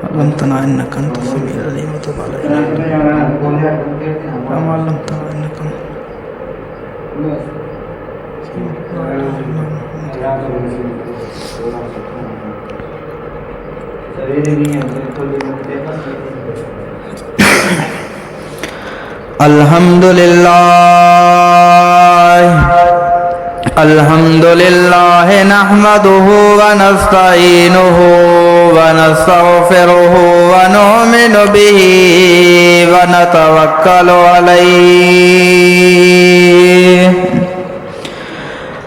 علمتنا إنك أنت السميع العليم وتب علينا كما علمتنا إنك الحمد لله نحمده ونستعينه ونستغفره ونؤمن به ونتوكل عليه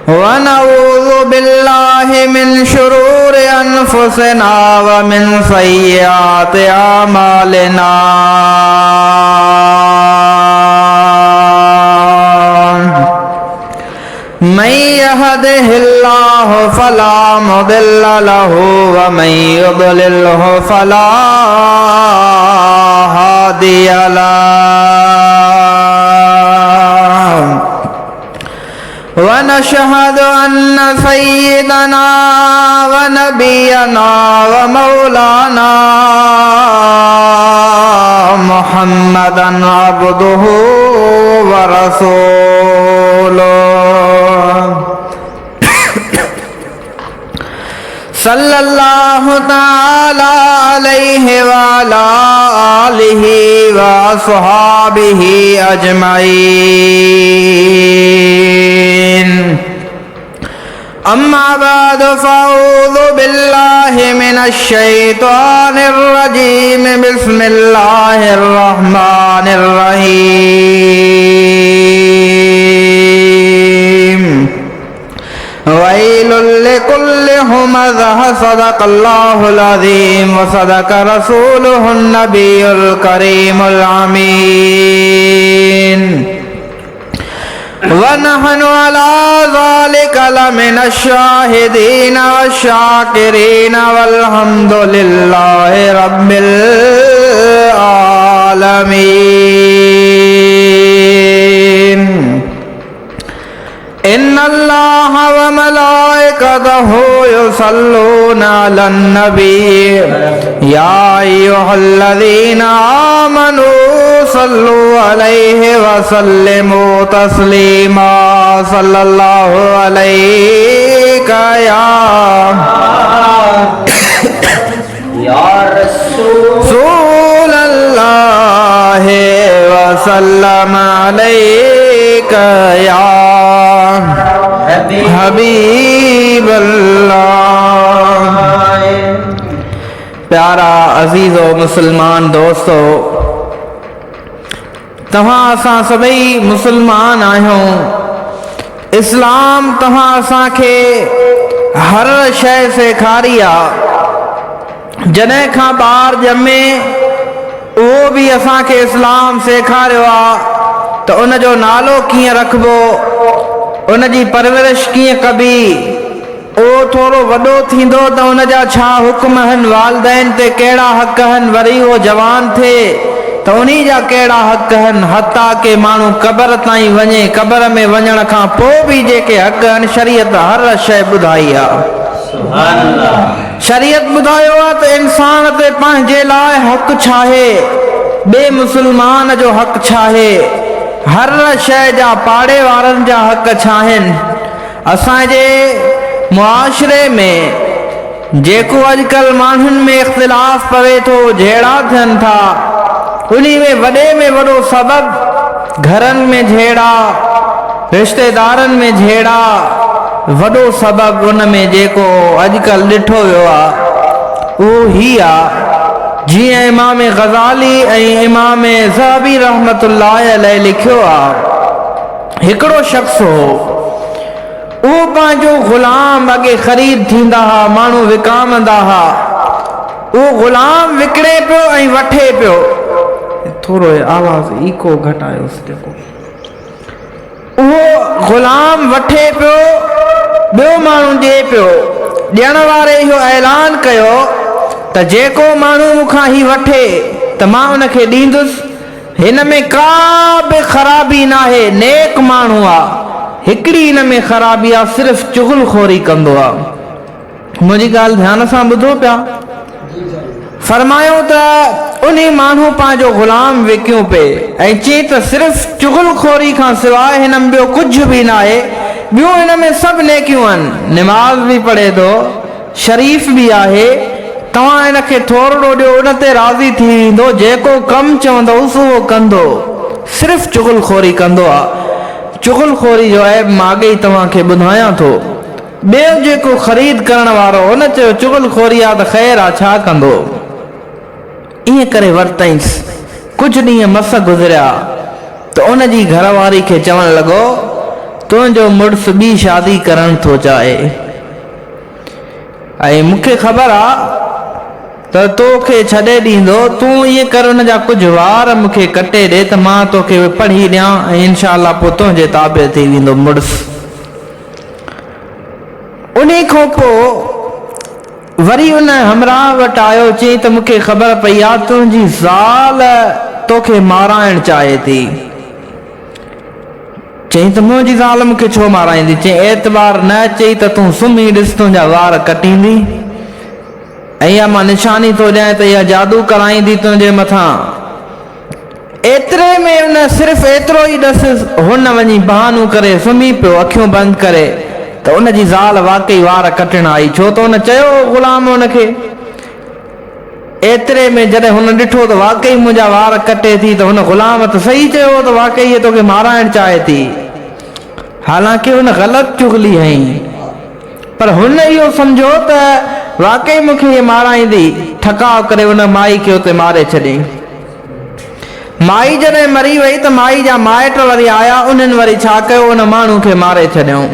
ونعوذ بالله من شرور أنفسنا ومن سيئات أعمالنا من يهده الله فلا مضل له ومن يضلله فلا هادي له ونشهد أن سيدنا ونبينا ومولانا محمدا عبده ورسوله صلى الله تعالى عليه وعلى آله وأصحابه أجمعين أما بعد فأعوذ بالله من الشيطان الرجيم بسم الله الرحمن الرحيم ويل لكل همزة صدق الله العظيم وصدق رسوله النبي الكريم الأمين ونحن على ذلك لمن الشاهدين والشاكرين والحمد لله رب العالمين إن الله وملائكته يصلون على النبي يا أيها الذين آمنوا صلوا عليه وسلموا تسليما صلى الله عليك يا رسول الله وسلم عليك يا हबीब अल्लाह। प्यारा अजीज़ो मुसलमान दोस्तो, तव्हां असां सभई मुसलमान आहियूं। इस्लाम तव्हां असांखे हर शइ सेखारी आहे। जॾहिं खां ॿार ॼमे उहो बि असांखे इस्लाम सेखारियो आहे त उनजो नालो कीअं रखिबो, उनजी परवरिश कीअं कबी। उहो थोरो वॾो थींदो त उनजा छा हुक्म आहिनि, वालिदैन ते कहिड़ा हक़ आहिनि। वरी उहो जवान थिए त उन्ही जा कहिड़ा हक़ आहिनि। हता के माण्हू क़बर ताईं वञे, क़बर में वञण खां पोइ बि जेके हक़ आहिनि शरीयत हर शइ ॿुधाई आहे। शरीयत ॿुधायो आहे त इंसान ते पंहिंजे लाइ हक़ छा आहे, ॿिए मुस्लमान जो हक़ छा आहे, हर शइ जा पाड़े वारनि जा हक़ छा आहिनि। असांजे मुआशरे में जेको अॼुकल्ह माण्हुनि में इख़्तिलाफ़ पवे थो, झेड़ा थियनि था, उन्ही में वॾे में वॾो सबबु घरनि में झेड़ा, रिश्तेदारनि में झेड़ा, वॾो सबबु उन में जेको अॼुकल्ह ॾिठो वियो आहे उहो ही आहे। जीअं इमाम ग़ज़ाली ऐं इमाम ज़हबी रहमतुल्लाह अलैह लिखियो आहे, हिकिड़ो शख़्स हो, उहो पंहिंजो ग़ुलाम अॻे ख़रीद थींदा हुआ, माण्हू विकामंदा हुआ, उहो ग़ुलाम विकिणे पियो ऐं वठे पियो। थोरो आवाज़ इको घटायोसि। जेको उहो ग़ुलाम वठे पियो, ॿियो माण्हू ॾिए पियो। ॾियण वारे इहो ऐलान कयो त जेको माण्हू मूंखां ही वठे त मां उनखे ॾींदुसि। हिन में का बि ख़राबी न आहे, नेक माण्हू आहे। हिकिड़ी हिन में ख़राबी आहे, सिर्फ़ु चुगलखोरी कंदो आहे। मुंहिंजी ॻाल्हि ध्यान सां ॿुधो पिया। फरमायो त उन माण्हू पंहिंजो ग़ुलाम विकियो पे ऐं चई त सिर्फ़ चुगलखोरी खां सवाइ हिन में ॿियो कुझु बि न आहे। ॿियूं हिन में सभु नेकियूं आहिनि, निमाज़ बि पढ़े थो, शरीफ़ बि आहे। तव्हां हिनखे थोरो ॾियो, उन ते राज़ी थी वेंदो, जेको कमु चवंदोसि उहो कंदो। सिर्फ़ चुगलखोरी कंदो आहे। चुगलखोरी जो ऐब मां अॻे तव्हांखे ॿुधायां थो। ॿियो जेको ख़रीद करण वारो हुन चयो चुगलखोरी आहे त ख़ैर आहे, छा कंदो। ईअं करे वरितईंसि। कुझु ॾींहं मस गुज़रिया त उन जी घरवारी खे चवणु लॻो, तुंहिंजो मुड़ुसु ॿी शादी करणु थो चाहे ऐं मूंखे ख़बर आहे त तोखे छॾे ॾींदो। तूं ईअं कर, उन जा कुझु वार मूंखे कटे ॾे त मां तोखे पढ़ी ॾियां ऐं इनशा अल्लाह पोइ तुंहिंजे ताबे थी वेंदो मुड़ुसु। उन खां पोइ वरी उन हमराह वटि आयो, चई त मूंखे ख़बर पई आहे तुंहिंजी ज़ाल तोखे माराइणु चाहे थी। चई त मुंहिंजी ज़ाल मूंखे छो माराईंदी। चई एतबार न, चई त तूं सुम्ही ॾिस, तुंहिंजा वार कटींदी ऐं इहा मां निशानी थो ॾियां त इहा जादू कराईंदी तुंहिंजे मथां। एतिरे में उन सिर्फ़ु एतिरो ई ॾस, हुन वञी बहानो करे सुम्ही पियो अखियूं बंदि करे त उन जी ज़ाल वाकई वार कटण आई, छो त हुन चयो ग़ुलाम हुनखे। एतिरे में जॾहिं हुन ॾिठो त वाकई मुंहिंजा वार कटे थी, त हुन ग़ुलाम त सही चयो त वाकई इहे तोखे माराइणु चाहे थी। हालांकि हुन ग़लति चुगली हई, पर हुन इहो सम्झो त वाकई मूंखे इहे माराईंदी। ठकाव करे हुन माई खे उते मारे छॾियईं। माई जॾहिं मरी वई त माई जा माइट वरी आया, उन्हनि वरी छा कयो, उन माण्हू खे मारे छॾियऊं।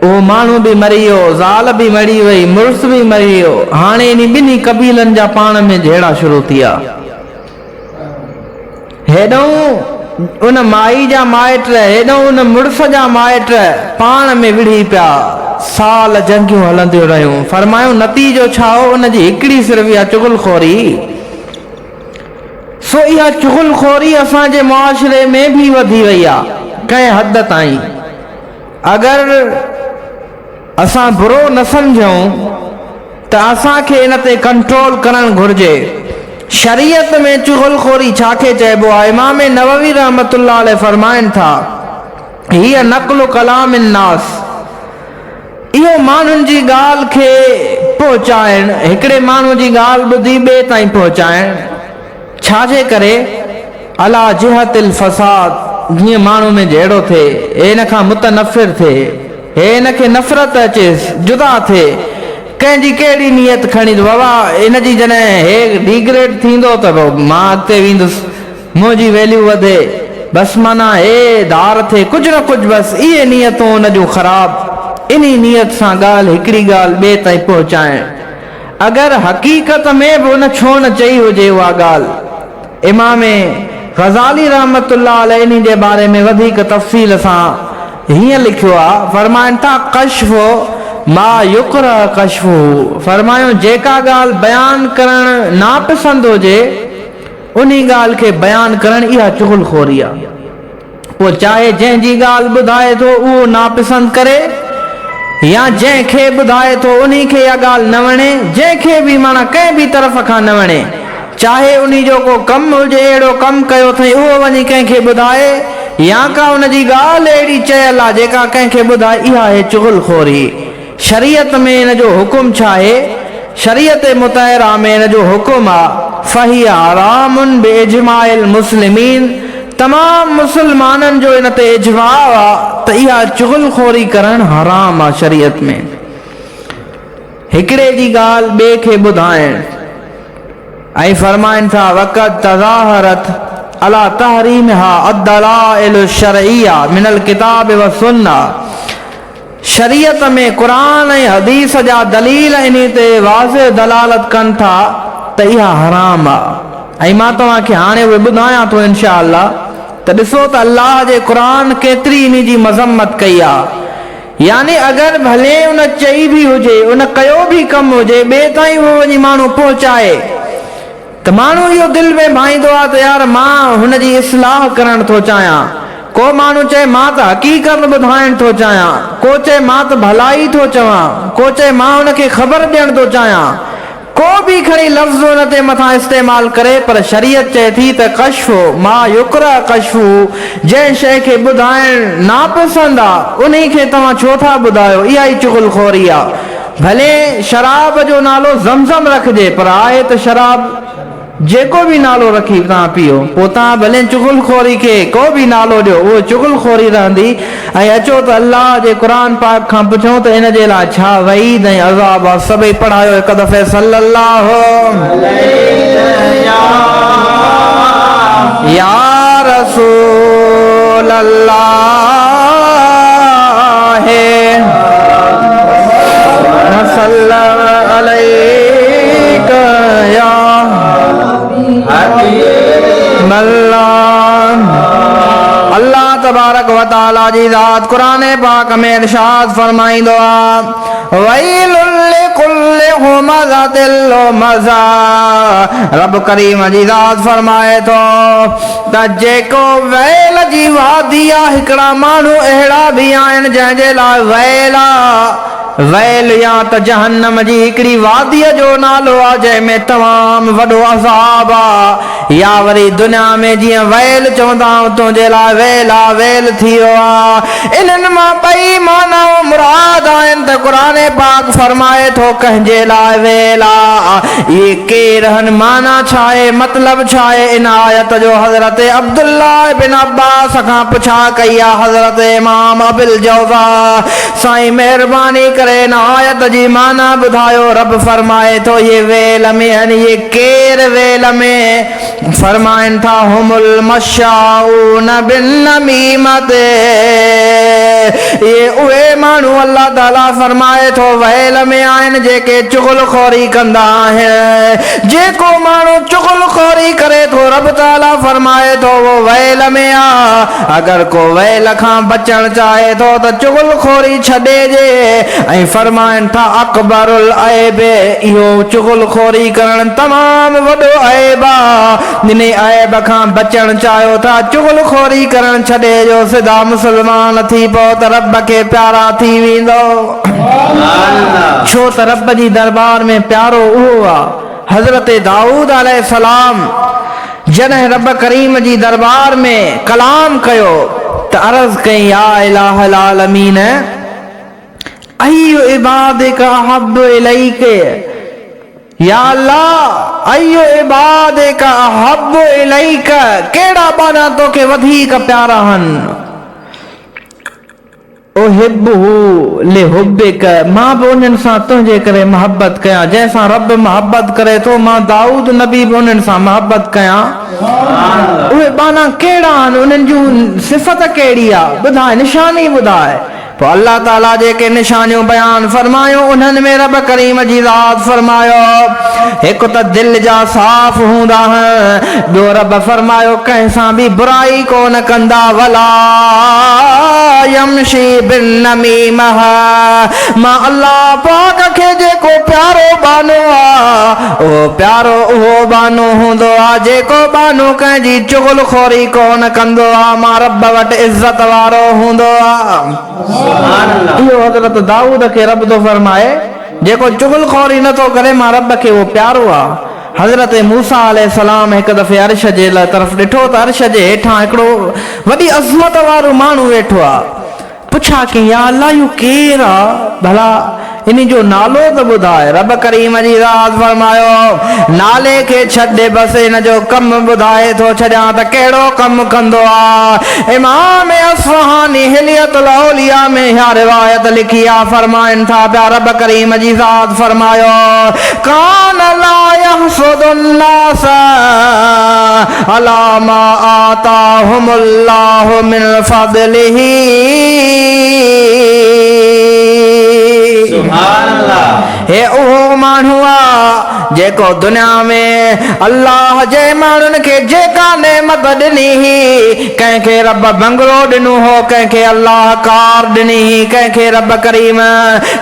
उहो माण्हू बि मरी वियो, ज़ाल बि मरी वई, मुड़ुसु बि मरी वियो। हाणे इन ॿिन्ही कबीलनि जा पाण में झेड़ा शुरू थी विया। हेॾऊं उन माई जा माइट, हेॾऊं उन मुड़ुस जा माइट पाण में विढ़ी पिया। साल जंगियूं हलंदियूं रहियूं। फरमायूं नतीजो छा हो, उन जी हिकिड़ी सिर्फ़ इहा चुगलखोरी। सो इहा चुगलखोरी असांजे मुआशरे में बि वधी वई आहे कंहिं हद ताईं। अगरि असां बुरो न सम्झूं त असांखे इन ते कंट्रोल करणु घुर्जे। शरीयत में चुगलखोरी छाखे चइबो आहे? इमाम नववी रहमतुल्लाह अलैह फरमाइनि था, हीअ नक़्लु कलाम नास, इहो माण्हुनि जी ॻाल्हि खे पहुचाइण, हिकिड़े माण्हू जी ॻाल्हि ॿुधी ॿिए ताईं पहुचाइण। छाजे करे? अला जिहतिल फसाद, जीअं माण्हू में जहिड़ो थिए, हे हिन खां मुतनफ़िर थिए, हे हिन खे नफ़रत अचेसि, जुदा थिए। कंहिंजी कहिड़ी नियत खणी बाबा इन जी जॾहिं हे डिग्रेड थींदो त मां अॻिते वेंदुसि, मुंहिंजी वैल्यू वधे, बसि माना हे धार थिए, कुझु न कुझु बसि इहे नियतूं उन जूं ख़राब। इन नियत सां ॻाल्हि हिकिड़ी ॻाल्हि ॿिए ताईं पहुचाइण। अगरि हक़ीक़त में बि उन छो न चई हुजे उहा ॻाल्हि। इमाम ग़ज़ाली रहमतुल्लाह अलैह इन जे बारे में वधीक तफ़सील सां हीअं लिखियो आहे। फरमाइनि था कश्फ़ो मा युकरा कश्फ़ो, फरमायो जेका ॻाल्हि बयानु करणु नापसंद हुजे उन ॻाल्हि खे बयानु करणु इहा चुगलखोरी आहे। पोइ चाहे जंहिंजी ॻाल्हि ॿुधाए थो उहो नापसंद करे, या जंहिंखे ॿुधाए थो उन खे इहा ॻाल्हि न वणे, जंहिंखे बि माना कंहिं बि तरफ़ खां न वणे, चाहे उन जो को कमु हुजे, अहिड़ो कमु कयो अथई उहो वञी कंहिंखे ॿुधाए, या का उन जी ॻाल्हि अहिड़ी चयल आहे जेका कंहिंखे ॿुधाए, इहा आहे चुगलखोरी। शरीयत में इन जो हुकुम छा आहे? शरीयत मुतहरा में इन जो हुकुम आहे फहिया हरामुन बिइजमाइल मुस्लिमीन, तमाम मुसलमाननि जो इन ते इजमा आहे त इहा चुगलखोरी करणु हराम आहे शरीयत में। हिकिड़े जी ॻाल्हि ॿिए खे ॿुधाइण। ऐं फरमाइनि था वक़त तज़ाहरत अला तहरीमहा अद्दलाइल शरइया मिनल किताब व सुन्ना, शरीयत में क़ुरान ऐं हदीस जा दलील इन ते वाज़िह दलालत कनि था त इहा हराम आहे। ऐं मां तव्हांखे हाणे उहे ॿुधायां थो इनशा अल्लाह। त ॾिसो त अल्लाह जे क़ुरान केतिरी इन जी मज़म्मत कई आहे। यानी अगरि भले उन चई बि हुजे, उन कयो बि कमु हुजे, ॿिए ताईं उहो वञी माण्हू पहुचाए त माण्हू इहो दिलि में भाईंदो आहे त यार मां हुन जी इस्लाह करणु थो चाहियां। को माण्हू चए मां त हक़ीक़त ॿुधाइणु थो चाहियां, को चए मां त भलाई थो चवां, को चए मां हुनखे ख़बर ॾियणु थो चाहियां। को भी खड़ी लफ्ज़ उन ते मथां इस्तेमाल करे पर शरीयत चए थी त कश्फ मा युकरा कश्फ जंहिं शइ खे ॿुधाइण नापसंद आहे उन खे तव्हां छो था ॿुधायो, इहा ई चुगलखोरी आहे। भले शराब जो नालो ज़मज़म रखिजे पर आहे त शराब, जेको भी नालो रखी तव्हां पीओ, पोइ तव्हां भले चुगलखोरी खे को भी नालो ॾियो, उहो चुगलखोरी रहंदी। ऐं अचो त अल्लाह जे क़ुरान पाक खां पुछूं त इन जे लाइ छा वईद ऐं अज़ाब आहे। सभई पढ़ायो हिकु दफ़े सल्लल्लाहु या रसूल अल्लाह सल्लल्लाहु अलैका या अल्लाह तबारक व तआला जी ज़ात क़ुरान पाक में इरशाद फरमाईंदो आहे वैलुल लिकुल्लि हुमज़तिल लुमज़ा। रब करीम जी ज़ात फरमाए थो त जेको वैल जी वादी आहे, हिकिड़ा माण्हू अहिड़ा बि आहिनि जंहिंजे लाइ वैल आहे। वैल या त जहन्नम जी हिकिड़ी वादीअ जो नालो आहे जंहिंमें तमामु वॾो अज़ाब आहे, या वरी दुनिया में जीअं वैल चवंदा तुंहिंजे लाइ वैल आहे, वैल थी वियो आहे। इन्हनि मां ॿई माना मुराद आहिनि त क़ुरान पाक फरमाए थो कंहिंजे लाइ वैल आहे। इहे केर आहिनि, माना छा आहे, मतिलब छा आहे इन आयत जो? हज़रत अब्दुल्लाह बिन अब्बास खां पुछा कई आहे हज़रत इमाम अबिल जौज़ा साईं महिरबानी करे इन आयत जी माना ॿुधायो। रब फरमाए थो ये वेल में आहिनि, ये केर वेल में? फरमाइनि था हुमुल मशाऊन बिन नमीमत, ये उहे माण्हू अल्लाह ताला फरमाए थो वेल में आहिनि जेके चुगलखोरी कंदा आहिनि। जेको माण्हू चुगलखोरी करे थो रब ताला फरमाए थो वो वेल में आ। अगर को वेल खां बचण चाहे थो त चुगलखोरी छॾे जे। ऐं फरमाइनि था अकबरुल ऐब, इहो चुगलखोरी करण तमामु वॾो ऐब आहे। इन ऐब खां बचण चाहियो था, चुगलखोरी करण छॾे जो, सिधा मुस्लमान थी पओ त रब खे प्यारा थी वेंदो। छो त रब जी दरबार में प्यारो उहो आहे। हज़रत दाऊद अलैहिस्सलाम जॾहिं रब करीम जी दरबार में कलाम कयो त अर्ज़ कई या इलाहल आलमीन अय्यु इबादिका अहब्बु इलैके, या अल्लाह अय्यु इबादिका अहब्बु इलैका, कहिड़ा बाना तोखे वधीक प्यारा आहिनि। उहिब्बुहु लिहुब्बिक, मां बि उन्हनि सां तुंहिंजे करे मोहबत कयां, जंहिंसां रब मोहबत करे थो मां दाऊद नबी बि उन्हनि सां मोहबत कयां। उहे बाना कहिड़ा आहिनि, उन्हनि जूं सिफ़त कहिड़ी आहे, ॿुधाए, निशानी ॿुधाए। पोइ अल्लाह ताला जेके निशानियूं बयान फरमायूं उन्हनि में रब करीम जी ज़ात फरमायो हिकु त दिलि जा साफ़ हूंदा आहिनि, ॿियो रब फरमायो कंहिंसां बि बुराई कोन कंदा, वला यमशी बिन नमीमह, मां अल्लाह पाक खे जेको प्यारो बानो आहे उहो प्यारो उहो बानो हूंदो आहे जेको बानो कंहिंजी चुगलखोरी कोन कंदो आहे, मां रब वटि इज़त वारो हूंदो आहे। इहो हज़रत दाऊद खे रब थो फरमाए, जेको चुगलखोरी नथो करे मां रब खे उहो प्यारो आहे। हज़रत मूसा अलैहिस्सलाम हिकु दफ़े अर्श जे तरफ़ ॾिठो त अर्श जे हेठां हिकिड़ो वॾी अज़मत वारो माण्हू वेठो आहे। पुछा कि या अल्लाह इहो केरु आहे, भला इन जो नालो त ॿुधाए। रब करीम जी ज़ात फरमायो नाले खे छॾे बसि इन जो कमु ॿुधाए थो छॾियां त कहिड़ो कमु कंदो आहे। इमाम असफ़हानी हिलियतुल औलिया में इहा रिवायत लिखी आहे, फरमाइनि था पिया रब करीम जी ज़ात फरमायो कान ला यहसुदुन नास अला मा आताहुमुल्लाहु मिन फज़लिही, हे उहो माण्हू आहे जेको दुनिया में अल्लाह जे माण्हुनि खे जेका नेमत ॾिनी हुई, कंहिंखे रब बंगलो ॾिनो हो, कंहिंखे अल्लाह कार ॾिनी हुई, कंहिंखे रब करीम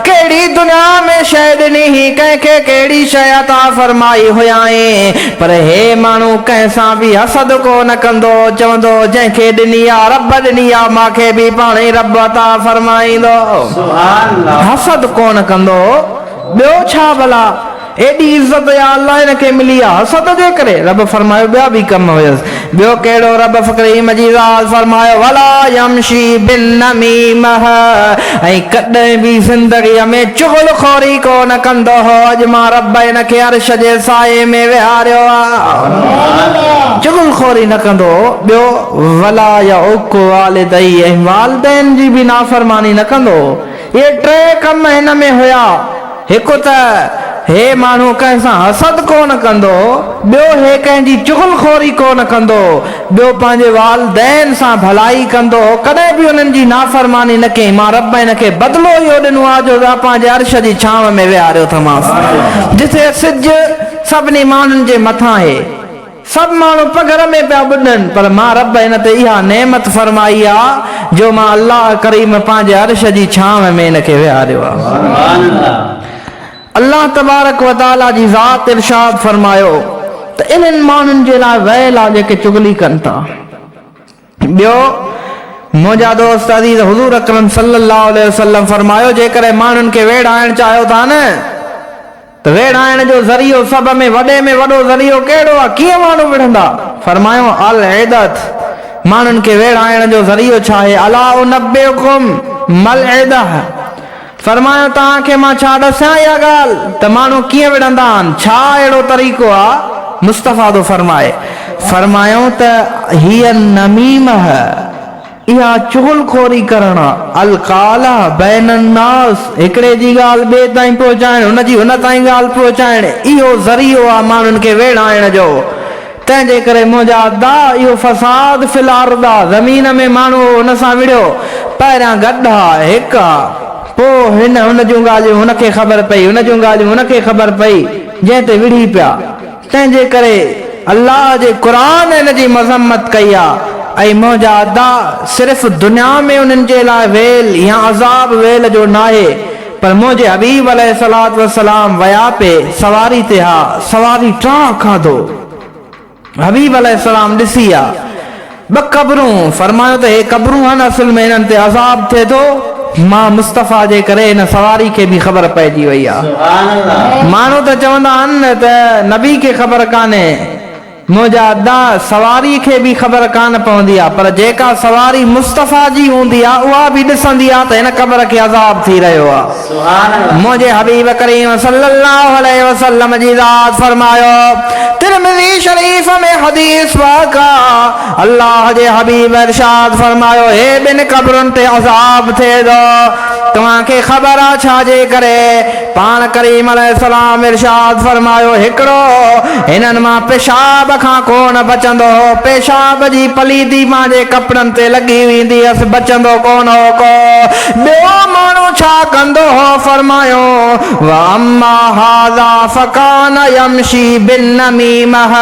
कहिड़ी दुनिया में शइ ॾिनी हुई, कंहिंखे कहिड़ी शइ अता फरमाई हुयाई, पर हे माण्हू कंहिंसां बि हसद कोन कंदो, चवंदो जंहिंखे ॾिनी आहे रब ॾिनी आहे मूंखे बि पाण ई रब अता फरमाईंदो, हसद कोन कंदो। ॿियो छा भला एडी इज्जत या अल्लाह इनके मिली आ हसद जे करे रब फरमायो ॿिया बि कम हुयस ॿियो कहिड़ो रब करीम जी ज़ात फरमायो वला यमशी बिन नमीमह ऐं कॾहिं बि ज़िंदगीअ में चुगलखोरी कोन कंदो हो अॼु मां रब इनखे अर्श जे साए में विहारियो आहे चुगलखोरी न कंदो ॿियो वला यउक वालिदैहि ऐं वालिदैन जी बि नाफ़रमानी न कंदो ये टे कम हिन में हुया हिकु त हे माण्हू कंहिं सां हसद कोन कंदो ॿियो हे कंहिंजी चुगलखोरी कोन कंदो ॿियो पंहिंजे वालिदैन सां भलाई कंदो कॾहिं बि उन्हनि जी नाफ़रमानी न कई मां रब हिनखे बदिलो इहो ॾिनो आहे जो पंहिंजे अर्श जी छांव में विहारियो अथमांसि जिथे सिज सभिनी माण्हुनि जे मथां आहे सभु माण्हू पघर में पिया ॿुॾनि पर मां रब हिन ते इहा नेमत फरमाई आहे जो मां अल्लाह करीम पंहिंजे अर्श जी छांव में हिनखे विहारियो आहे अल्लाह तबारक व तआला जी ज़ात इरशाद फरमायो त इन्हनि माण्हुनि जे लाइ वैल आहे जेके चुगली कनि था ॿियो मुंहिंजा दोस्त अज़ीज़ हुज़ूर अकरम सल्लल्लाहु अलैहि वसल्लम फरमायो जेकॾहिं माण्हुनि खे वेड़ाइण चाहियो था न त वेड़ाइण जो ज़रियो सभ में वॾे में वॾो ज़रियो कहिड़ो आहे कीअं माण्हू विढ़ंदा फरमायो अल इदत माण्हुनि खे वेड़ाइण जो ज़रियो छा आहे अला उनब्बिउकुम मल इदह फरमायो तव्हांखे मां छा ॾसां इहा ॻाल्हि त माण्हू कीअं विढ़ंदा आहिनि छा अहिड़ो तरीक़ो आहे मुस्तफ़ा थो फरमायो त हीअ नमीमह इहा चुगलखोरी करण अल काला बैन अन्नास हिकिड़े जी ॻाल्हि ॿिए ताईं पहुचाइण हुनजी हुन ताईं ॻाल्हि पहुचाइण इहो ज़रियो आहे माण्हुनि खे वेड़ाइण जो तंहिंजे करे मुंहिंजा दा इहो फसाद फिल अर्द आहे ज़मीन में माण्हू हुन सां विढ़ियो पहिरियां गॾु आहे हिकु आहे पोइ हिन हुन जूं ॻाल्हियूं हुनखे ख़बर पई हुन जूं ॻाल्हियूं हुनखे ख़बर पई जंहिं ते विढ़ी पिया तंहिंजे करे अल्लाह जे क़ुरान हिन जी मज़म्मत कई आहे ऐं मुंहिंजा अदा सिर्फ़ु दुनिया में उन्हनि जे लाइ वेल या अज़ाब वेल जो न आहे पर मुंहिंजे हबीब अलैहिस्सलातु वस्सलाम वया पे सवारी ते हा सवारी टां खाधो हबीब अलैहिस्सलाम ॾिसी आहे ॿ क़बरूं फरमायो त हे क़बरूं आहिनि असुल में हिननि ते अज़ाब थिए थो मां मुस्तफ़ा जे करे हिन सवारी खे बि ख़बर पइजी वई आहे माण्हू त चवंदा आहिनि त नबी खे ख़बर कान्हे मुंहिंजा अदा सवारी खे बि ख़बर कान पवंदी आहे पर जेका सवारी मुस्तफ़ा जी हूंदी आहे उहा बि ॾिसंदी आहे त हिन क़बर खे अज़ाब थी रहियो आहे मुंहिंजे हबीब करीम सल्लल्लाहु अलैहि वसल्लम जी ज़ात फरमायो तिरमिज़ी शरीफ में हदीस वाक़ा अल्लाह जे हबीब इरशाद फरमायो हे ॿिनि क़बरुनि ते अज़ाब थिए थो तव्हांखे ख़बर आहे छा जे करे पाण करीम अलैहिस्सलाम इरशाद फरमायो हिकिड़ो हिननि मां पेशाब खां कोन बचंदो हो पेशाब जी पलीदी पंहिंजे कपिड़नि ते लॻी वेंदी हुअसि बचंदो कोन हो को ॿियो माण्हू छा कंदो हो फरमायो व अम्मा हाज़ा फकान यमशी बिन नमीमह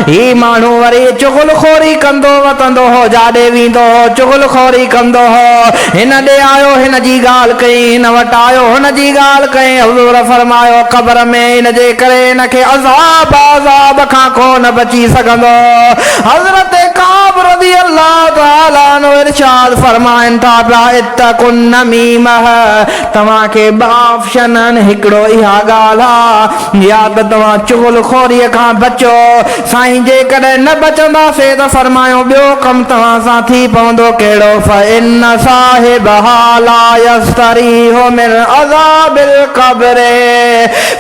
ही माण्हू वरी चुगलखोरी कंदो वतंदो हो जाॾे वेंदो हो चुगलखोरी कंदो हो हिन ॾे आयो हिन जी ॻाल्हि कई हिन वटि आयो हुन जी ॻाल्हि कई हुज़ूर फरमायो क़बर में हिन जे करे हिनखे अज़ाब खां कोन बची सघंदो हज़रत काब रज़ी अल्लाह तआला अन्हु इरशाद फरमाइनि था पिया इत्तकुन नमीमह तव्हांखे बाफ़शन हिकिड़ो इहा ॻाल्हि आहे या त तव्हां चुगलखोरीअ खां बचो साईं जेकॾहिं न बचंदासीं त फरमायो ॿियो कमु तव्हां सां थी पवंदो कहिड़ो फ़इन्न साहिबहा ला यस्तरीहु मिन अज़ाबिल क़ब्र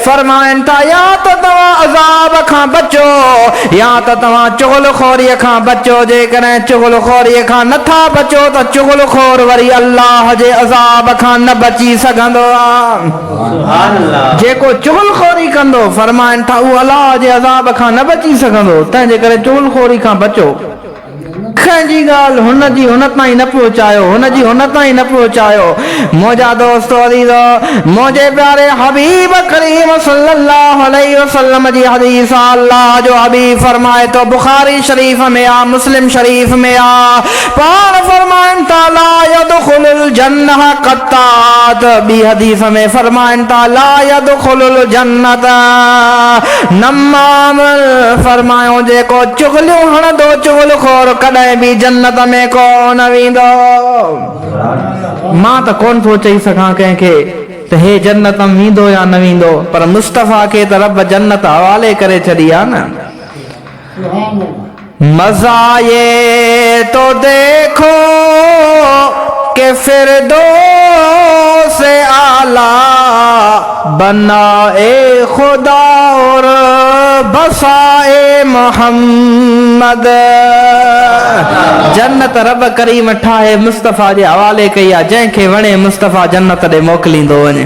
फरमाइनि था या त तव्हां अज़ाब खां बचो या त तव्हां चुगलखोरीअ खां बचो जेकॾहिं चुगलखोरीअ खां नथा बचो त चुगलखोर वरी अल्लाह जे अज़ाब खां न बची सघंदो आहे सुभान अल्लाह जेको चुगलखोरी कंदो फरमाइनि था उहो अल्लाह जे अज़ाब खां न बची सघंदो तंहिंजे करे चुगलखोरी खां बचो कंहिंजी ॻाल्हि हुनजी हुन ताईं न पहुचायो हुनजी हुन ताईं न पहुचायो मुंहिंजा दोस्त अज़ीज़ो मुंहिंजे प्यारे हबीब करीम सल्लल्लाहु अलैहि वसल्लम जी हदीस अल्लाह जो हबीब फरमाए तो बुखारी शरीफ में आ मुस्लिम शरीफ में आ पाण फरमाइनि था ला यदखुलुल जन्नह क़त्तात ॿी हदीस में फरमाइनि था ला यदखुलुल जन्नत नम्माम फरमायो जेको चुगलियूं हणंदो चुगलखोर कॾहिं भी जन्नत में कोन वेंदो मां त कोन थो चई सघां कंहिंखे त हे जन्नत में वेंदो या न वेंदो, पर मुस्तफ़ा खे त रब जन्नत हवाले करे छॾी आहे न। मज़ा ये तो देखो के फिरदौस आला बनाए खुदा और बसाए मोहम्मद। जन्नत रब करीम ठाहे मुस्तफ़ा जे हवाले कई आहे, जंहिंखे वणे मुस्तफ़ा जन्नत ॾे मोकिलींदो वञे।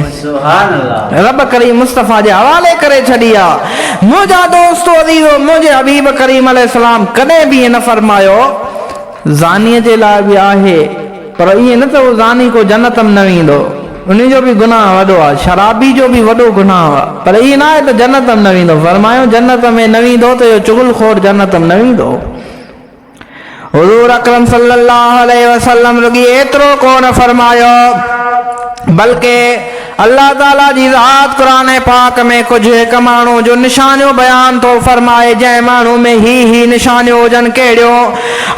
रब करीम मुस्तफ़ा जे हवाले करे छॾी आहे। मुंहिंजा दोस्तो अज़ीज़ो, मुंहिंजे हबीब करीम अलैहिस्सलाम कॾहिं बि न फरमायो ज़ानीअ जे लाइ बि आहे, पर ईअं न त उहो ज़ानी को जन्नत में न वेंदो, उन जो बि गुनाह वॾो आहे, शराबी जो बि वॾो गुनाह आहे, पर ईअं न आहे त जन्नत में न वेंदो। फरमायो जन्नत में न वेंदो त इहो चुगलखोर जन्नत में न वेंदो। हुज़ूर अकरम सल्लल्लाहु अलैहि वसल्लम रुॻी एतिरो कोन फरमायो, बल्कि अल्लाह ताला जी ज़ात क़ुरान पाक में कुछ हिकु माण्हू जो निशानियूं बयान थो फरमाए, जंहिं माण्हू में ही निशानियूं हुजनि कहिड़ियूं?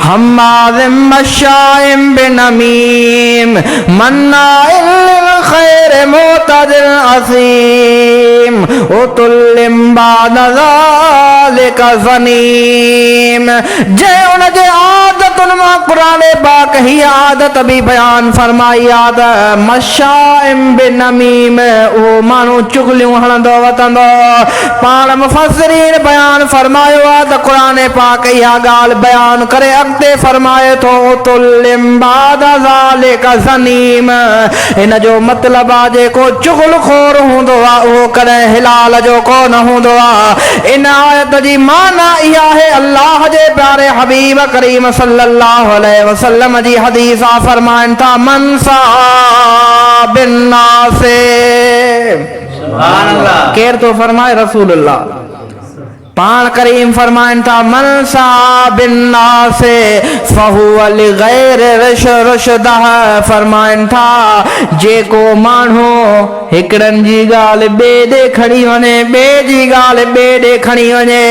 हम्माज़िम मश्शाइम बिनमीम मन्नाइल लिल खैर मुतदिल असीम उतुल्लिम बाद ज़ालिका ज़नीम। जंहिं उन जे आदतुनि मां क़ुरान पाक ही आदत बि बयान फरमाई आहे, मश्शाइम बिनमीम, उहो माण्हू चुगलियूं हणंदो वतंदो। पाण मुफ़स्सिरीन बयान फरमायो आहे त क़ुरान पाक इहा ॻाल्हि बयान करे अॻिते फरमाए थो उतुल्लिम बाद ज़ालिका ज़नीम। इन जो मतिलबु आहे जेको चुगलखोर हूंदो आहे उहो कॾहिं हिलाल जो कोन हूंदो आहे। इन आयत जी माना इहा आहे, अल्लाह जे प्यारे हबीब करीम सल्लल्लाहु अलैहि वसल्लम जी हदीस आहे, फरमाइनि था मनसा बिन्नास, केर तो फरमाए? रसूलुल्लाह। पाण करीम फरमाइनि था मनसा बिन्नास फहुवा लिगैर रुशदह। फरमाइनि था जेको माण्हू हिकड़नि जी ॻाल्हि ॿिए ॾे खणी वञे, ॿिए जी ॻाल्हि ॿिए ॾे खणी वञे,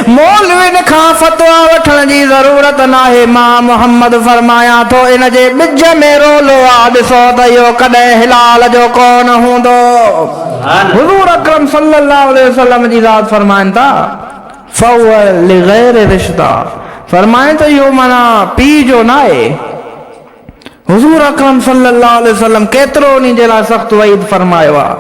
मौलविन खां फतवा वठण जी ज़रूरत नाहे। मां मोहम्मद फरमायां थो इन जे ॿिज में रोलो आहे, ॾिसो त इहो कॾहिं हिलाल जो कोन हूंदो। हुज़ूर अकरम सल्लल्लाहु अलैहि वसल्लम जी ज़ात फरमाइनि था फहुवा लिगैर रिश्ता, फरमाइनि त इहो माना पीउ जो न आहे। हुज़ूर अकरम सल्लल्लाहु अलैहि वसल्लम केतिरो उन जे लाइ सख़्तु वईद फरमायो आहे।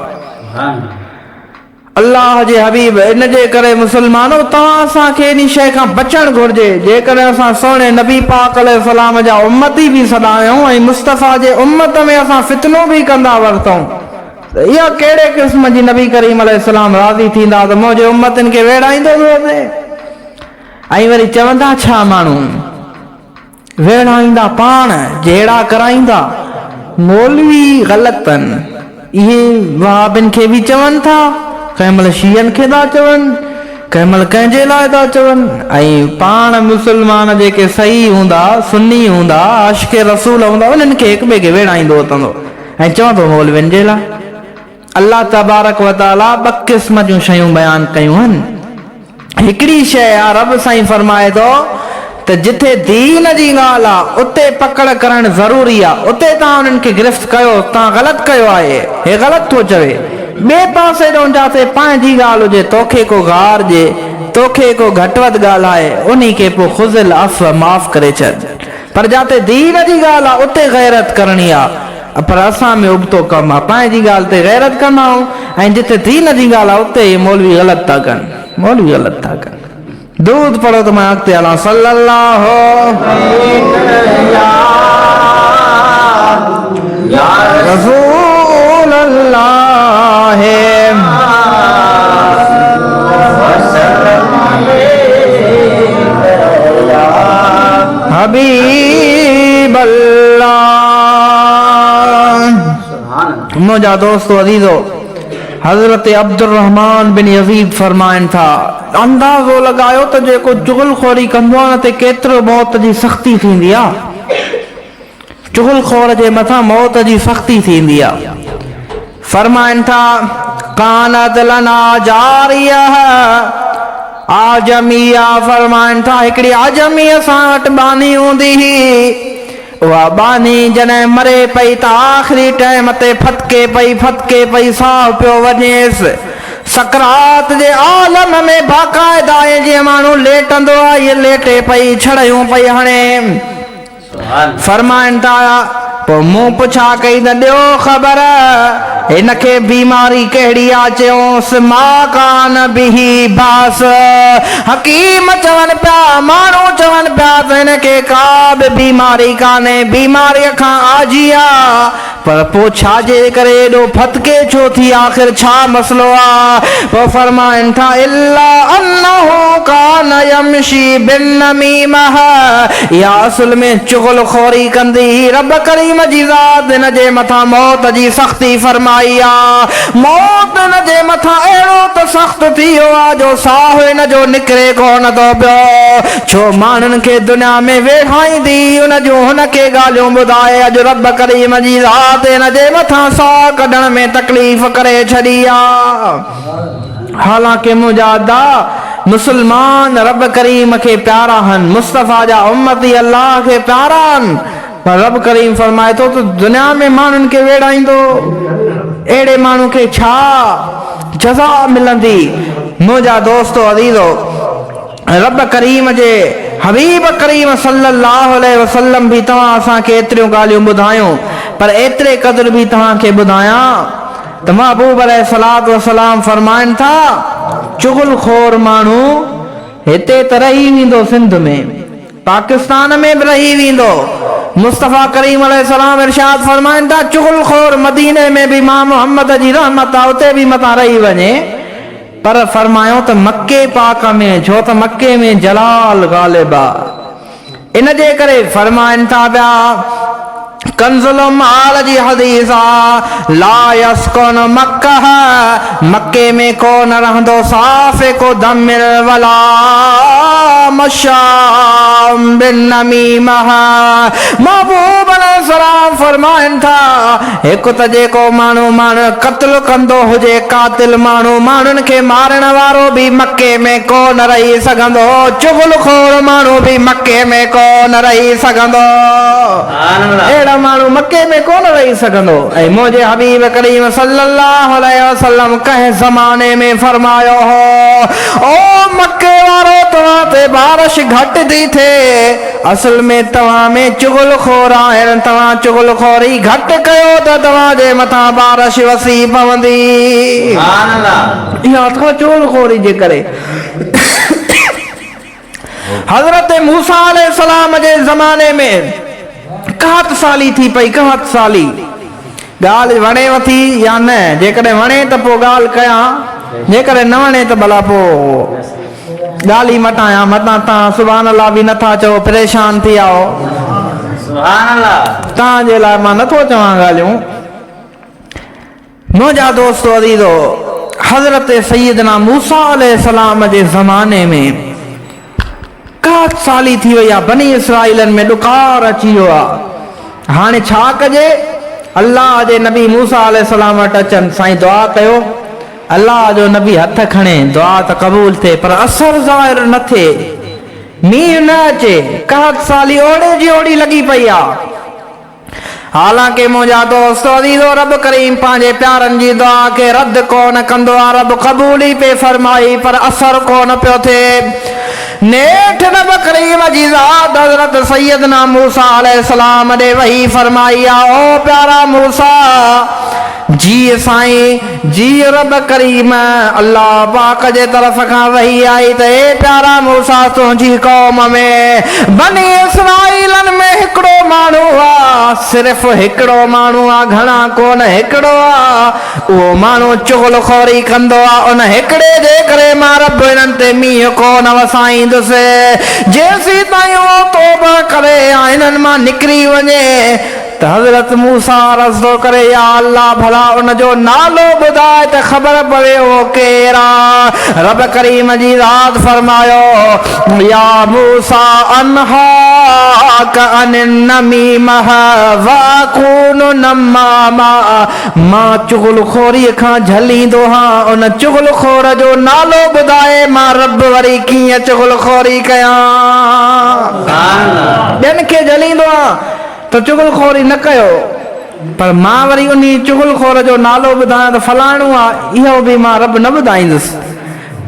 अल्लाह जे हबीब, इन जे करे मुसलमानो तव्हां असांखे इन शइ खां बचणु घुर्जे। जेकॾहिं असां सुहिणे नबी पाक अलैहिस्सलाम जा उम्मती बि सॾायूं ऐं मुस्तफ़ा जे उम्मत में असां फितनो बि कंदा वरितऊं, इहा कहिड़े क़िस्म जी नबी करीम अलैहिस्सलाम राज़ी थींदा त मुंहिंजे उम्मतनि खे वेड़ाईंदो वेंदे। ऐं वरी चवंदा छा माण्हू? वेड़ाईंदा पाण, जहिड़ा कराईंदा मौलवी ग़लति आहिनि। इहे वहाबिन खे बि चवनि था, कंहिं महिल शीयनि खे था चवनि, कंहिं महिल कंहिंजे लाइ था चवनि, ऐं पाण मुस्लमान जेके सही हूंदा, सुन्नी हूंदा, आशिक़े रसूल हूंदा, उन्हनि खे हिक ॿिए खे वेड़ाईंदो वतंदो ऐं चवंदो मौलवियुनि जे लाइ। अल्लाह तबारक व तआला ॿ क़िस्म जूं शयूं बयान कयूं आहिनि। हिकिड़ी शइ आहे, रब साईं फरमाए थो त जिथे दीन जी ॻाल्हि आहे उते पकड़ करणु ज़रूरी आहे, उते तव्हां उन्हनि खे गिरफ़्त कयो, तव्हां ग़लति कयो आहे, हे ग़लति थो चवे। ॿिए पासे ॾों जिथे पंहिंजी ॻाल्हि हुजे, तोखे को गार ॾे, तोखे को घटि वधि ॻाल्हाए, उन खे पोइ खुज़िल अफ़ माफ़ करे छॾ। पर जिथे दीन जी ॻाल्हि आहे उते गैरत करणी आहे, पर असां में उबतो कमु आहे, पंहिंजी ॻाल्हि ते गैरत कंदा आहियूं, ऐं जिथे दीन जी ॻाल्हि आहे उते मौलवी ग़लति था कनि, मौलवी ग़लति था कनि। दूध पढ़ो त मां अॻिते हलां। सल्लल्लाहु या रसूल अल्लाह हबीब अल्लाह। मुंहिंजा दोस्तो अज़ीज़ो, हज़रत अब्दुर्रहमान बिन यज़ीद फरमाइनि था, अंदाज़ो लॻायो त जेको चुगलखोरी कंदो आहे न ते केतिरो मौत जी सख़्ती थींदी आहे। चुगलखोर जे मथां मौत जी सख़्ती थींदी आहे। फरमाइनि था कानत लना जारियह आजमिया, फरमाइनि था हिकिड़ी आजमी असां वटि बानी हूंदी हुई। उहा बानी जॾहिं मरे पई त आख़िरी टाइम ते फटके पई साह पियो वञेसि सकरात जे आलम में बाक़ाइदा जीअं माण्हू लेटंदो आहे ईअं लेटे पई छड़ियूं पई हणे फरमाइनि था पोइ मूं पुछा कई त ॾियो ख़बर हिनखे बीमारी कहिड़ी आहे चयोसि मां कान बिही बास हकीम चवनि पिया माण्हू चवनि पिया त हिनखे का बि बीमारी कान्हे बीमारीअ खां आजी आहे पर पोइ छाजे करे एॾो फतके छो थी आख़िर छा मसलो आहे पोइ फरमाइनि था इल्ला अन्नहु कान यमशी बिन्नमीमह या असुल में चुगलखोरी कंदी रब करीम जी ज़ात हिन जे मथां मौत जी सख़्ती फरमाई आहे मौत हिन जे मथां अहिड़ो त सख़्त थी वियो आहे जो साह हिन जो निकिरे कोन थो पियो छो माण्हुनि खे दुनिया में वेठाईंदी उन जूं हुनखे ॻाल्हियूं ॿुधाए अॼु रब करीम जी ज़ात हिन जे मथां साह कढण में तकलीफ़ करे छॾी आहे हालांकि मुजादा मुसलमान रब करीम खे प्यारा आहिनि मुस्तफ़ा जा उम्मती अल्लाह खे प्यारा आहिनि पर रब करीम फरमाए थो त दुनिया में माण्हुनि खे वेड़ाईंदो अहिड़े माण्हू खे छा जज़ा मिलंदी मुंहिंजा दोस्तो अज़ीज़ो रब करीम जे हबीब करीम सल्लल्लाहु अलैहि वसल्लम बि तव्हां असांखे एतिरियूं ॻाल्हियूं ॿुधायूं पर एतिरे क़दुरु बि तव्हांखे ॿुधायां त महबूब अलैहिस्सलातु वस्सलाम फरमाइनि था चुगलखोर माण्हू हिते त रही वेंदो सिंध में पाकिस्तान में बि रही वेंदो मुस्तफ़ा करीम अलैहिस्सलाम इरशाद फरमाइनि था चुगलखोर मदीने में बि मां मोहम्मद जी रहमत आहे उते बि मथां रही वञे पर फरमायो त मक्के पाक में छो त मक्के में जलाल गालिब आहे इन जे करे फरमाइनि था पिया कंज़ुल माल जी हदीस आहे ला यस्कुन मक्का मक्के में कोन रहंदो साफ़े को दमिल वला मशाम बिन नमीमह महबूब अलैहिस्सलाम फरमाइनि था हिकु त जेको माण्हू क़त्ल कंदो हुजे कातिल माण्हू माण्हुनि खे मारण वारो बि मक्के में कोन रही सघंदो चुगलखोर माण्हू बि मक्के में कोन रही सघंदो अहिड़ा माण्हू मक्के में कोन रही सघंदो ऐं मुंहिंजे हबीब करीम सल्लल्लाहु अलैहि वसल्लम कंहिं ज़माने में फरमायो हो ओ मक्के वारो तव्हां ते बारिश घटि थी थिए असल में तव्हां में चुगलखोर आहिनि तव्हां चुगलखोरी घटि कयो त तव्हांजे मथां बारिश वसी पवंदी इहा अथव चुगलखोरी जे करे हज़रत मूसा अलैहिस्सलाम जे ज़माने में 61 साली थी पई 61 साली ॻाल्हि वणेव थी या न जेकॾहिं वणे त पोइ ॻाल्हि कयां जेकॾहिं न वणे त भला पोइ ॻाल्हि ई मटायां मतां तव्हां सुभान अल्लाह बि नथा चओ परेशान थी आओ तव्हांजे लाइ मां नथो चवां ॻाल्हियूं मुंहिंजा दोस्तो अज़ीज़ो हज़रत सैयदना मूसा अलैहिस्सलाम जे ज़माने में 61 साली थी वई आहे बनी इसराइलन में ॾुकार अची वियो आहे हाणे छा कजे अल्लाह जे नबी मूसा अलैहिस्सलाम वटि अचनि साईं दुआ कयो अल्लाह जो नबी हथ खणे दुआ त क़बूल थिए पर असर ज़ाहिर न थिए मींहुं न अचे 61 साली ओड़े जी ओड़ी लॻी पई आहे हालांकि मुंहिंजा दोस्त अज़ीज़ो रब करीम पंहिंजे प्यारनि जी दुआ खे रद्द कोन कंदो आहे रब क़बूल ई पे फरमाई पर असर कोन पियो थिए नेठ रब करीम जी ज़ात हज़रत सैयदना मूसा अलैहिस्सलाम ॾे वही फरमाई आहे ओ प्यारा मूसा जी साईं जी रब करीम अल्लाह पाक जे तरफ़ खां वही आई त ए प्यारा मूसा तुंहिंजी क़ौम में बनी इसराइलन में हिकिड़ो माण्हू आहे सिर्फ़ हिकिड़ो माण्हू आहे घणा कोन हिकिड़ो आहे उहो माण्हू चुगलखोरी कंदो आहे उन हिकिड़े जे करे मां रब हिननि ते मींहुं कोन वसाईंदुसि जेसीं ताईं उहो तौबा करे हिननि मां निकिरी वञे त हज़रत मूसा रज़ो करे या अल्लाह भला उन जो नालो ॿुधाए त ख़बर पवे उहो केरु आहे रब करीम जी ज़ात फरमायो या मूसा अनहा नमीमह वाकून नमामा मां चुगलखोरीअ खां झलींदो हां उन चुगलखोर जो नालो ॿुधाए मां रब वरी कीअं चुगलखोरी कयां ॿियनि खे झलींदो आहियां त चुगलखोरी न कयो। पर मां वरी उन चुगलखोर जो नालो ॿुधायां त फलाणो आहे, इहो बि मां रब न ॿुधाईंदुसि।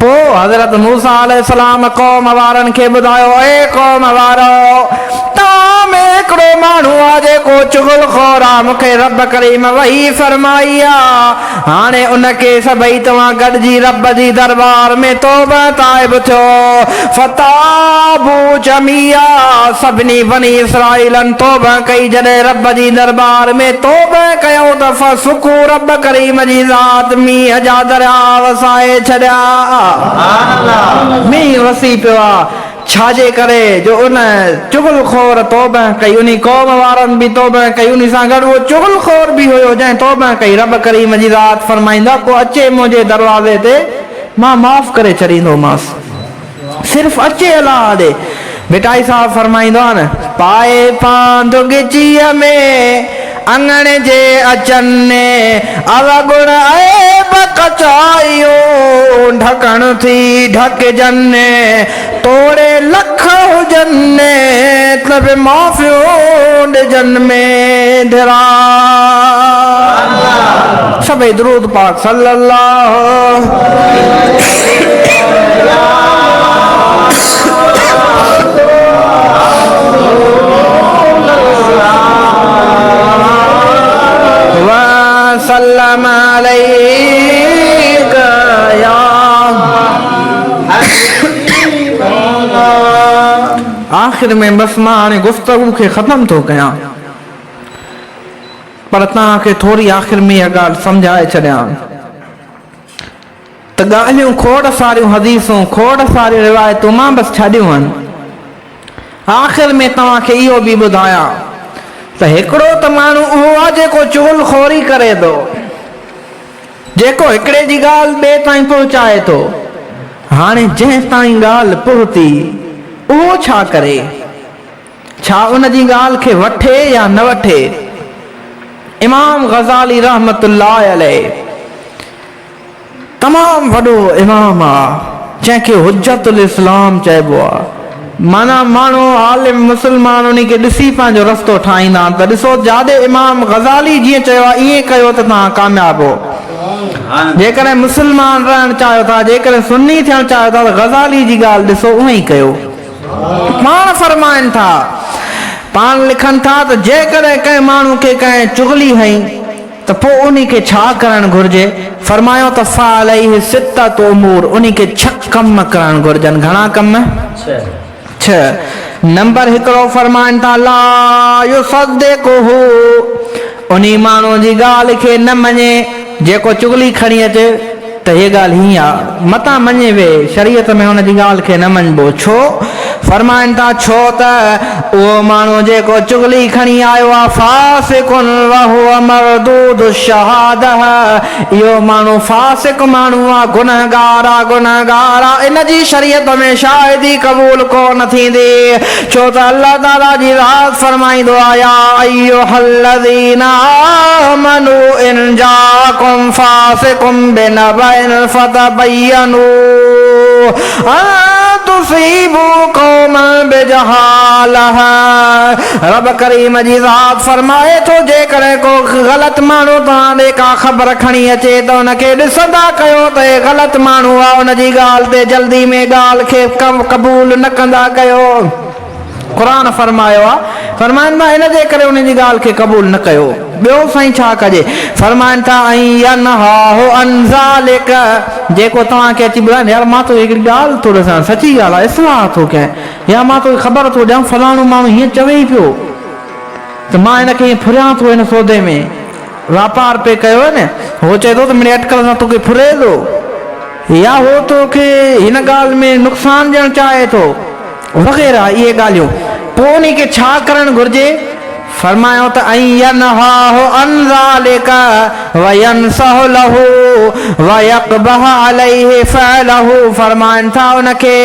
पोइ हज़रत मूसा अलैहिस्सलाम क़ौम वारनि खे ॿुधायो, ए क़ौम वारो, तव्हां में हिकिड़ो माण्हू आहे जेको चुगलखोर आहे, मूंखे रब करीम वही फरमाई आहे। हाणे उनखे सभई तव्हां गॾिजी रब जी दरबार में तौबा ताइब थियो। फताबू जमिया, सभिनी बनी इसराइलन तौबा कई। जॾहिं रब जी दरबार में तौबा कयो त फसुकू रब करीम जी ज़ात मींहं जा दरिया वसाए छॾिया। मींहुं वसी पियो आहे। छाजे करे? जो उन चुगलखोर तौबा कई, उन क़ौम वारनि बि तौबा कई, उन सां गॾु उहो चुगलखोर बि हुयो जंहिं तौबा कई। रब करीम जी ज़ात फरमाईंदा, को अचे मुंहिंजे दरवाज़े ते मां माफ़ करे छॾींदोमांसि, सिर्फ़ु अचे अलाह ॾे। बेटाई साहब फरमाईंदो आहे न, पाए पांद गिचीअ में अंगण जे अचनि अवगुण ऐब कचायो, ढकण थी ढकजनि तोड़े लख हुजनि तब माफ़ियो ॾिजनि में धरा। सभई दुरूद पाक सल्लल्लाहु। सल्लम अलैका या आख़िर में बसि मां हाणे गुफ़्तगू खे ख़तमु थो कयां, पर तव्हांखे थोरी आख़िर में इहा ॻाल्हि सम्झाए छॾियां त ॻाल्हियूं खोड़ सारियूं हदीसूं, खोड़ सारियूं रिवायतूं मां बसि छॾियूं आहिनि। आख़िर में तव्हांखे इहो बि ॿुधायां त हिकिड़ो त माण्हू उहो आहे जेको चुगलखोरी करे थो, जेको हिकिड़े जी ॻाल्हि ॿिए ताईं पहुचाए थो। हाणे जंहिं ताईं ॻाल्हि पहुती उहो छा करे? छा उन जी ॻाल्हि खे वठे या न वठे? इमाम गज़ाली रहमतुल्लाह अलैह तमामु वॾो इमाम आहे, जंहिंखे हुज्जतुल इस्लाम चइबो आहे। माना माण्हू आलिम मुस्लमान उन खे ॾिसी पंहिंजो रस्तो ठाहींदा आहिनि त ॾिसो, जाॾे इमाम गज़ाली जीअं चयो आहे ईअं कयो त तव्हां कामयाबु हो। जेकॾहिं मुस्लमान रहणु चाहियो था, जेकॾहिं सुन्नी थियणु चाहियो था, त गज़ाली जी ॻाल्हि ॾिसो, उअं ई कयो। पाण फरमाइनि था, पाण लिखनि था त जेकॾहिं कंहिं माण्हू खे कंहिं चुगली हई त पोइ उन खे छा करणु घुरिजे? फरमायो त फ़अलैहि सित्ततु उमूर, उन खे 6 कम करणु घुरिजनि। घणा कम? 6। नंबर हिकिड़ो फरमाइनि था, ला युसद्दिक़ुहु, उन माण्हू जी ॻाल्हि खे न मञे जेको चुगली खणी अचे त हीअ ॻाल्हि हीअं आहे, मता मञे वे, शरीयत में हुन जी ॻाल्हि खे न मञिबो। छो? फरमाइनि था, छो त उहो माण्हू जेको चुगली खणी आयो आहे फासिकुन व हुव मरदूदु शहादह, इहो माण्हू फासिक माण्हू आहे, गुनहगार आहे, गुनहगार आहे। इन जी शरीयत में शाहिदी क़बूल कोन थींदी। छो त अल्लाह ताला जी ज़ात फरमाईंदो आहे, या अय्युहल्लज़ीना आमनू इन जाकुम फासिकुम बिनबइन फतबय्यनू तुसीबू कौमन बिजहालह। रब करीम जी ज़ात फरमाए थो, जेकॾहिं को ग़लति माण्हू तव्हां ॾे का ख़बर खणी अचे त उनखे ॾिसंदा कयो त हे ग़लति माण्हू आहे, उन जी ॻाल्हि ते जल्दी में ॻाल्हि खे क़बूल न कंदा कयो। क़ुरान फरमायो आहे, फरमाइनि था इन जे करे उन जी ॻाल्हि खे क़बूल न कयो। ॿियो साईं छा कजे? फरमाइनि था, जेको तव्हांखे अची ॿुधाए, यार मां तो हिकिड़ी ॻाल्हि थो ॾिसां, सची ॻाल्हि आहे, इस्लाह थो कयां, या मां तोखे ख़बर थो ॾियां फलाणो माण्हू हीअं चवे ई पियो त मां हिनखे हीअं फुरियां थो। हिन सौदे में वापारु पे कयो आहे न, हो चए थो त मुंहिंजी अटकल सां तोखे फुरे थो, या हो तोखे हिन ॻाल्हि में नुक़सानु ॾियणु चाहे थो वग़ैरह, इहे ॻाल्हियूं। पोइ उन खे छा करणु घुरिजे? फरमायो त अयनहाहु अन ज़ालिका व यनसहु लहु व यक़बह अलैहि फ़अलहु। फरमाइनि था उनखे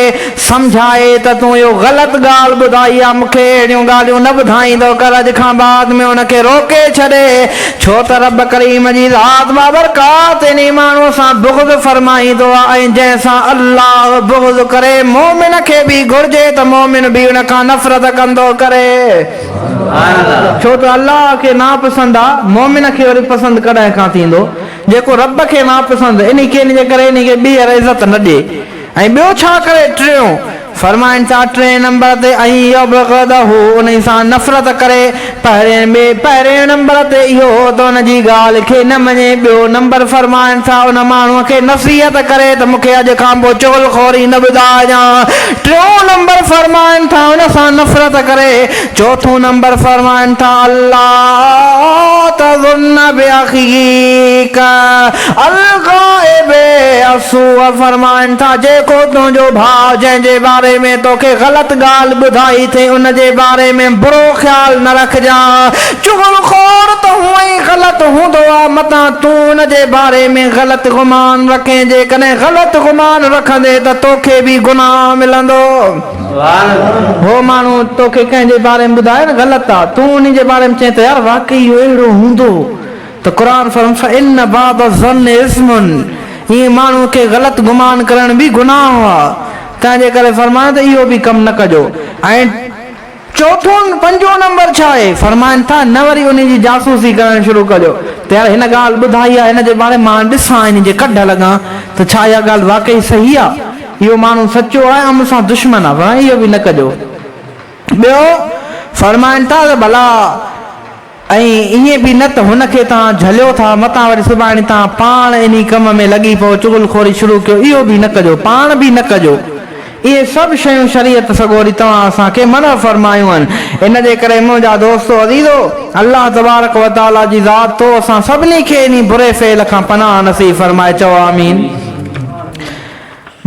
सम्झाए त तूं इहो ग़लति ॻाल्हि ॿुधाई आहे, मूंखे अहिड़ियूं ॻाल्हियूं न ॿुधाईंदो कर, अॼु खां बाद में उनखे रोके छॾे। छो त रब करीम जी ज़ात बाबरकात इन माण्हूअ सां बुग़्ज़ फरमाईंदो आहे, ऐं जंहिंसां अल्लाह बुग़्ज़ करे मोमिन खे बि घुरिजे त मोमिन बि उन खां नफ़रत कंदो करे। छो त अल्लाह खे नापसंद आहे मोमिन खे वरी पसंदि कॾहिं खां थींदो जेको रब खे नापसंद इन खे इन जे करे इन खे ॿीहर इज़त न ॾिए ऐं ॿियो छा करे टियों फरमाइनि था 3 नंबर ते उन सां नफ़रत करे पहिरें नंबर ते इहो त उन जी ॻाल्हि खे न मञे ॿियो नंबर फरमाइनि था उन माण्हूअ खे नसीहत करे त मूंखे अॼु खां पोइ चुगलखोरी न ॿुधाइजां टियों नंबर फरमाइनि था उन सां नफ़रत करे चौथों नंबर फरमाइनि था अल्लाह तज़ुन्न बिअख़ीका अलग़ाइब असू फरमाइनि था जेको तुंहिंजो भाउ जंहिंजे बारे में तोखे ग़लत ॻाल्हि ॿुधाई अथई उन जे बारे में बुरो ख़्यालु न रखजांइ चुगलखोर त हूअं ई ग़लति हूंदो आहे मतां तूं उन जे बारे में ग़लति गुमान रखें जेकॾहिं ग़लति गुमान रखंदे त तोखे बि गुनाह मिलंदो हो माण्हू तोखे कंहिंजे बारे में ॿुधाए न ग़लति आहे तूं उन जे बारे में चए त यार वाकई इहो अहिड़ो हूंदो त क़ुर फ़इन बाद ज़न्न इस्मुन ईअं माण्हू खे ग़लति गुमान करण बि गुनाह आहे तंहिंजे करे फरमाए त इहो बि कमु न कजो ऐं पंजो नंबर छा आहे फरमाइनि था न वरी उन जी जासूसी करणु शुरू कजो त यार हिन ॻाल्हि ॿुधाई आहे हिन जे बारे मां ॾिसां हिन जे कढ लॻां त छा इहा ॻाल्हि वाकई सही आहे इहो माण्हू सचो आहे ऐं मूंसां दुश्मन आहे पर इहो बि न कजो ॿियो फरमाइनि था त भला ऐं ईअं बि न त हुनखे तव्हां झलियो था मतां वरी सुभाणे तव्हां पाण इन कम में लॻी पियो चुगलखोरी शुरू कयो इहो बि न कजो पाण बि न कजो इहे सभु शयूं शरीयत सगोरी तव्हां असांखे मना फरमायूं आहिनि इन जे करे मुंहिंजा दोस्तो अज़ीज़ो अल्लाह तबारक व तआला जी ज़ात तो असां सभिनी खे इन बुरे फेल खां पनाह नसीब फरमाए चओ आमीन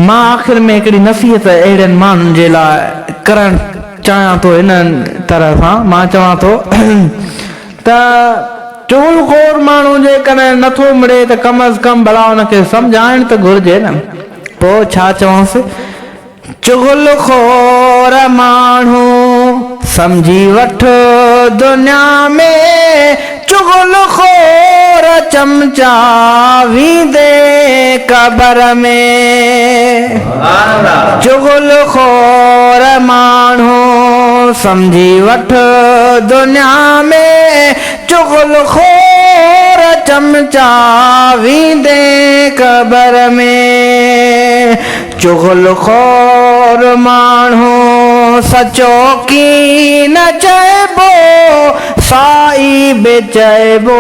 मां आख़िर में हिकिड़ी नसीहत अहिड़नि माण्हुनि जे लाइ करणु चाहियां थो इन तरह सां मां चवां थो त चुगलखोर माण्हू जेकॾहिं नथो मिले त कम अज़ कम भला हुनखे सम्झाइण त घुरिजे न पोइ छा चवांसि चुगलखोर माण्हू सम्झी वठ दुनिया में चुगलखोर चमचा वींदे क़बर में चुगलखोर माण्हू सम्झी वठ दुनिया में चुगलखोर चमचा वींदे क़बर में चुगलखोर माण्हू सचो की न चइबो साई बि चइबो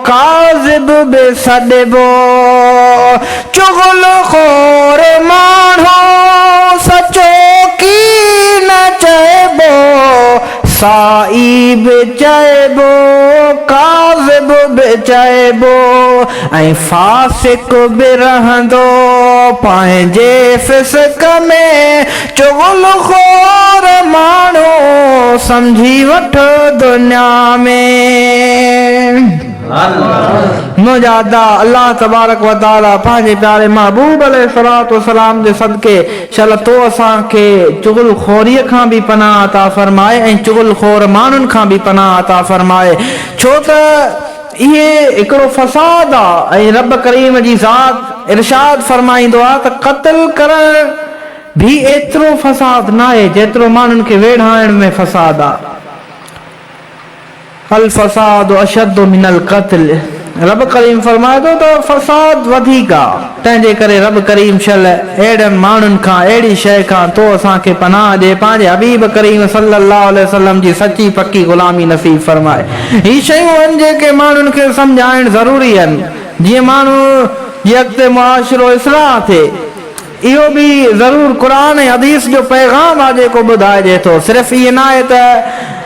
काज़िब बि सॾिबो चुगलखोर माण्हू सचो की न चइबो साई बि चइबो काज़िब बि चइबो ऐं फासिक बि रहंदो पंहिंजे फिस्क में चुगलखोर माण्हू सम्झी वठ दुनिया में मुंहिंजा अल्लाह तबारक व तआला पंहिंजे प्यारे महबूब अलैहिस्सलातु वस्सलाम जे सदके शल तो असांखे चुगलखोरीअ खां बि पनाह अता फरमाए ऐं चुगलखोर माण्हुनि खां बि पनाह अता फरमाए छो त इहे हिकिड़ो फसाद आहे ऐं रब करीम जी ज़ात इरशाद फरमाईंदो आहे त क़त्ल करण भी एतिरो फसाद न आहे जेतिरो माण्हुनि खे वेढ़ाइण में फसाद आहे अल फसाद अशद मिनल क़त्ल रब करीम फरमाए थो त फसाद वधीक आहे तंहिंजे करे रब करीम शल अहिड़नि माण्हुनि खां अहिड़ी शइ खां तो असांखे पनाह ॾे पंहिंजे हबीब करीम सल्लल्लाहु अलैहि वसल्लम जी सची पकी ग़ुलामी नसीब फरमाए ही शयूं आहिनि जेके माण्हुनि खे सम्झाइण ज़रूरी आहिनि जीअं माण्हू जे अॻिते मुआशिरो इस्लाह थिए इहो बि ज़रूरु क़ुर ऐं हदीस जो पैगाम आहे जेको ॿुधाइजे थो सिर्फ़ु इहे न आहे त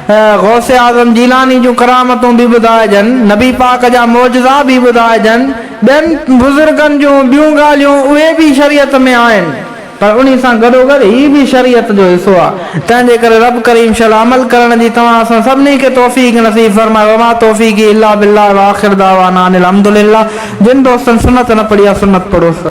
गौसे आज़म जीलानी जूं करामतूं बि ॿुधाइजनि नबी पाक जा मौजज़ा बि ॿुधाइजनि ॿियनि बुज़ुर्गनि जूं ॿियूं ॻाल्हियूं उहे बि शरीयत में आहिनि पर उन सां गॾोगॾु ही बि शरीयत जो हिसो आहे तंहिंजे करे रब करीम शल अमल करण जी तव्हां असां सभिनी खे तौफ़ीक़ नसीब फरमाए वमा तौफ़ीक़ी इल्ला बिल्लाह व आख़िर दावाना अनिल हम्दुलिल्लाह जिन दोस्तनि सुन्नत न पढ़ी आहे सुन्नत पढ़ो